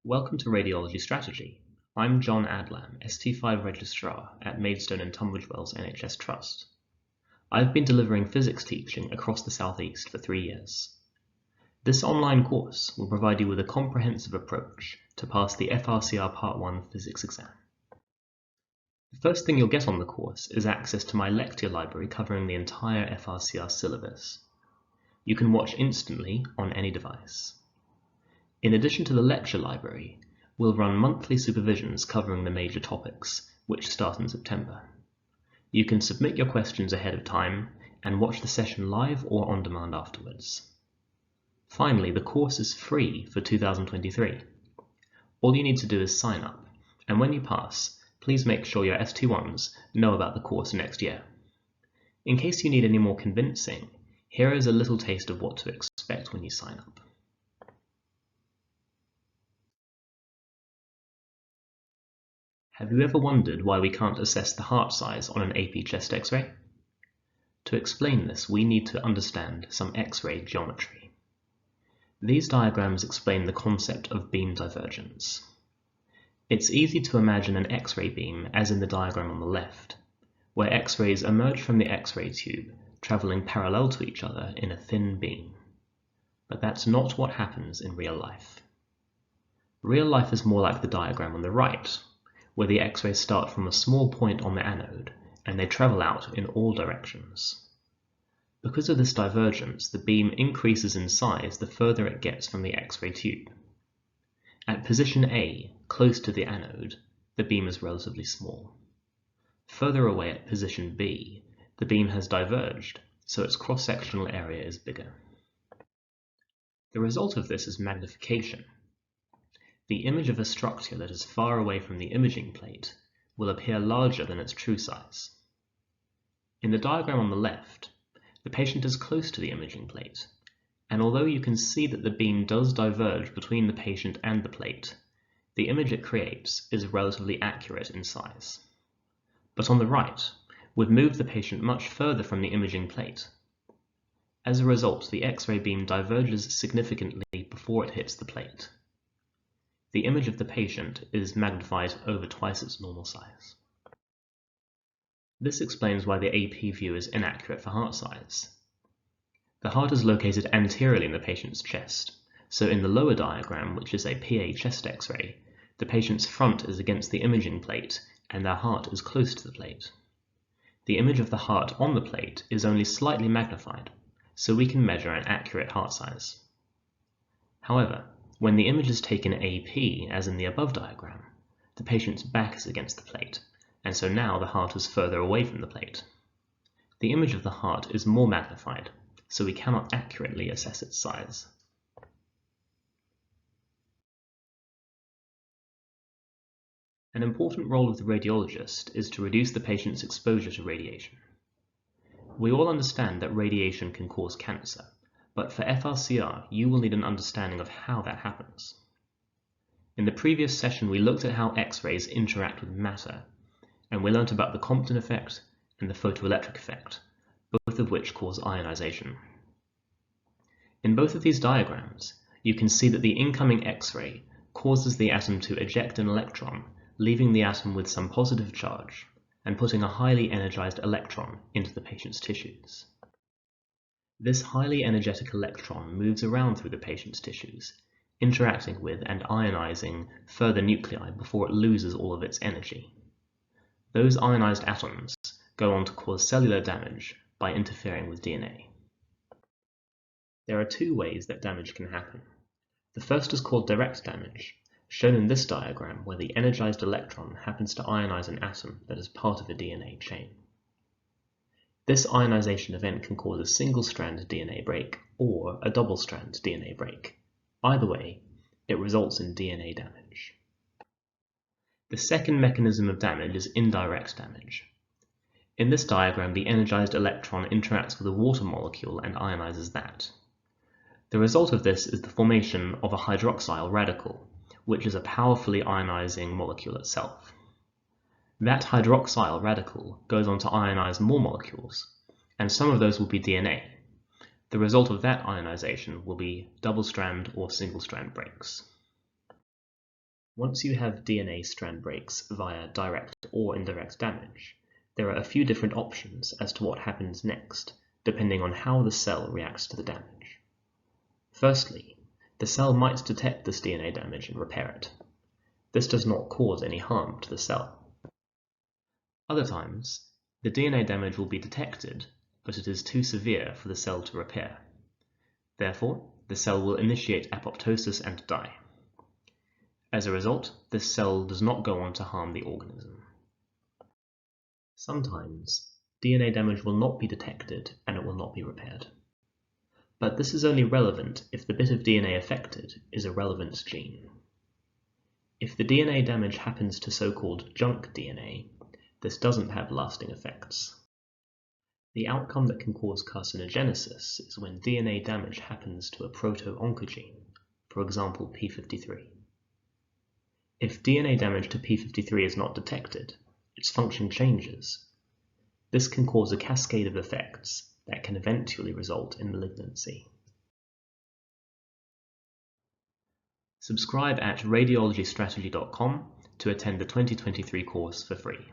Welcome to Radiology Strategy. I'm John Adlam, ST5 Registrar at Maidstone and Tunbridge Wells NHS Trust. I've been delivering physics teaching across the Southeast for 3 years. This online course will provide you with a comprehensive approach to pass the FRCR Part 1 physics exam. The first thing you'll get on the course is access to my lecture library covering the entire FRCR syllabus. You can watch instantly on any device. In addition to the lecture library, we'll run monthly supervisions covering the major topics, which start in September. You can submit your questions ahead of time and watch the session live or on demand afterwards. Finally, the course is free for 2023. All you need to do is sign up, and when you pass, please make sure your ST1s know about the course next year. In case you need any more convincing, here is a little taste of what to expect when you sign up. Have you ever wondered why we can't assess the heart size on an AP chest X-ray? To explain this, we need to understand some X-ray geometry. These diagrams explain the concept of beam divergence. It's easy to imagine an X-ray beam as in the diagram on the left, where X-rays emerge from the X-ray tube, traveling parallel to each other in a thin beam. But that's not what happens in real life. Real life is more like the diagram on the right, where the X-rays start from a small point on the anode and they travel out in all directions. Because of this divergence, the beam increases in size the further it gets from the X-ray tube. At position A, close to the anode, the beam is relatively small. Further away at position B, the beam has diverged, so its cross-sectional area is bigger. The result of this is magnification. The image of a structure that is far away from the imaging plate will appear larger than its true size. In the diagram on the left, the patient is close to the imaging plate, and although you can see that the beam does diverge between the patient and the plate, the image it creates is relatively accurate in size. But on the right, we've moved the patient much further from the imaging plate. As a result, the X-ray beam diverges significantly before it hits the plate. The image of the patient is magnified over twice its normal size. This explains why the AP view is inaccurate for heart size. The heart is located anteriorly in the patient's chest, so in the lower diagram, which is a PA chest X-ray, the patient's front is against the imaging plate and their heart is close to the plate. The image of the heart on the plate is only slightly magnified, so we can measure an accurate heart size. However, when the image is taken AP, as in the above diagram, the patient's back is against the plate, and so now the heart is further away from the plate. The image of the heart is more magnified, so we cannot accurately assess its size. An important role of the radiologist is to reduce the patient's exposure to radiation. We all understand that radiation can cause cancer, but for FRCR, you will need an understanding of how that happens. In the previous session, we looked at how X-rays interact with matter, and we learnt about the Compton effect and the photoelectric effect, both of which cause ionization. In both of these diagrams, you can see that the incoming X-ray causes the atom to eject an electron, leaving the atom with some positive charge, and putting a highly energized electron into the patient's tissues. This highly energetic electron moves around through the patient's tissues, interacting with and ionizing further nuclei before it loses all of its energy. Those ionized atoms go on to cause cellular damage by interfering with DNA. There are two ways that damage can happen. The first is called direct damage, shown in this diagram where the energized electron happens to ionize an atom that is part of a DNA chain. This ionization event can cause a single-strand DNA break or a double-strand DNA break. Either way, it results in DNA damage. The second mechanism of damage is indirect damage. In this diagram, the energized electron interacts with a water molecule and ionizes that. The result of this is the formation of a hydroxyl radical, which is a powerfully ionizing molecule itself. That hydroxyl radical goes on to ionize more molecules, and some of those will be DNA. The result of that ionization will be double-strand or single-strand breaks. Once you have DNA strand breaks via direct or indirect damage, there are a few different options as to what happens next, depending on how the cell reacts to the damage. Firstly, the cell might detect this DNA damage and repair it. This does not cause any harm to the cell. Other times, the DNA damage will be detected, but it is too severe for the cell to repair. Therefore, the cell will initiate apoptosis and die. As a result, this cell does not go on to harm the organism. Sometimes, DNA damage will not be detected and it will not be repaired. But this is only relevant if the bit of DNA affected is a relevant gene. If the DNA damage happens to so-called junk DNA, this doesn't have lasting effects. The outcome that can cause carcinogenesis is when DNA damage happens to a proto-oncogene, for example p53. If DNA damage to p53 is not detected, its function changes. This can cause a cascade of effects that can eventually result in malignancy. Subscribe at radiologystrategy.com to attend the 2023 course for free.